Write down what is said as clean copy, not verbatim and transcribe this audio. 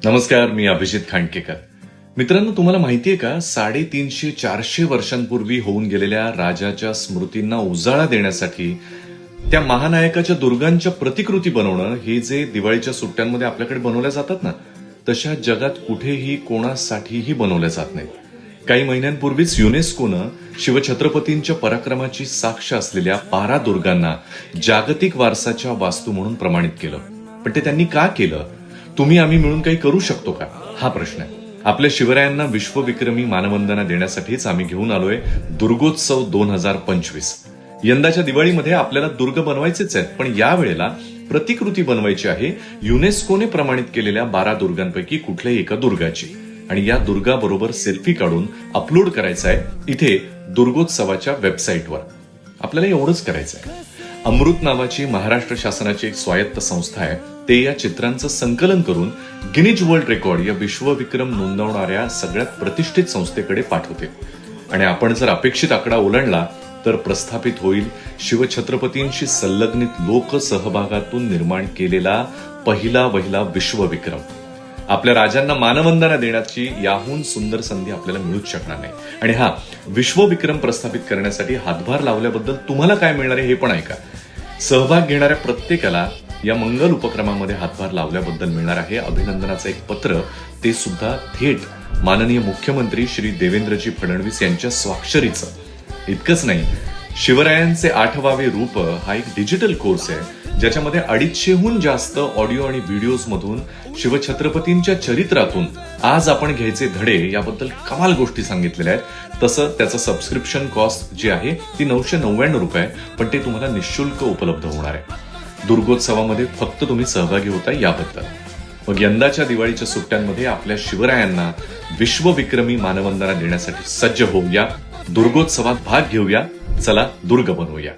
नमस्कार, मी अभिजित खांडकेकर. मित्रांनो, तुम्हाला माहितीये का 350-400 वर्षांपूर्वी होऊन गेलेल्या राजाच्या स्मृतींना उजाळा देण्यासाठी त्या महानायकाच्या दुर्गांच्या प्रतिकृती बनवणं हे जे दिवाळीच्या सुट्ट्यांमध्ये आपल्याकडे बनवल्या जातात ना, तशा जगात कुठेही कोणासाठीही बनवल्या जात नाहीत. काही महिन्यांपूर्वीच युनेस्कोनं शिवछत्रपतींच्या पराक्रमाची साक्ष असलेल्या 12 दुर्गांना जागतिक वारसाच्या वास्तू म्हणून प्रमाणित केलं. पण ते त्यांनी का केलं? तुम्ही आम्ही मिळून काही करू शकतो का, हा प्रश्न आहे. आपल्या शिवरायांना विश्वविक्रमी मानवंदना देण्यासाठीच आम्ही घेऊन आलोय दुर्गोत्सव 2025. यंदाच्या दिवाळीमध्ये आपल्याला दुर्ग बनवायचेच आहेत, पण यावेळेला प्रतिकृती बनवायची आहे युनेस्कोने प्रमाणित केलेल्या 12 दुर्गांपैकी कुठल्याही एका दुर्गाची. आणि या दुर्गाबरोबर सेल्फी काढून अपलोड करायचा आहे इथे दुर्गोत्सवाच्या वेबसाईटवर. आपल्याला एवढंच करायचं आहे. अमृत नावाची महाराष्ट्र शासनाची एक स्वायत्त संस्था आहे. ते या चित्रांचं संकलन करून गिनीज वर्ल्ड रेकॉर्ड या विश्वविक्रम नोंदवणाऱ्या सगळ्यात प्रतिष्ठित संस्थेकडे पाठवते. आणि आपण जर अपेक्षित आकडा ओलांडला तर प्रस्थापित होईल शिवछत्रपतींशी संलग्नित लोकसहभागातून निर्माण केलेला पहिला विश्वविक्रम. आपल्या राजांना मानवंदना देण्याची याहून सुंदर संधी आपल्याला मिळूच शकणार नाही. आणि हा विश्वविक्रम प्रस्थापित करण्यासाठी हातभार लावल्याबद्दल तुम्हाला काय मिळणार आहे हे पण ऐका. सहभाग घेणाऱ्या प्रत्येकाला या मंगल उपक्रमामध्ये हातभार लावल्याबद्दल मिळणार आहे अभिनंदनाचं एक पत्र. ते सुद्धा थेट माननीय मुख्यमंत्री श्री देवेंद्रजी फडणवीस यांच्या स्वाक्षरीचं. इतकंच नाही, शिवरायांचे 8वावे रूप हा एक डिजिटल कोर्स आहे ज्याच्यामध्ये 250हून जास्त ऑडिओ आणि व्हिडिओज मधून शिवछत्रपतींच्या चरित्रातून आज आपण घ्यायचे धडे याबद्दल कमाल गोष्टी सांगितलेल्या आहेत. तसं त्याचं सबस्क्रिप्शन कॉस्ट जी आहे ती 999 रुपये, पण ते तुम्हाला निःशुल्क उपलब्ध होणार आहे. दुर्गोत्सवामध्ये फक्त तुम्ही सहभागी होता याबद्दल. मग यंदाच्या दिवाळीच्या सुट्ट्यांमध्ये आपल्या शिवरायांना विश्वविक्रमी मानवंदना देण्यासाठी सज्ज होऊया. दुर्गोत्सवात भाग घेऊया. चला दुर्ग बनवूया.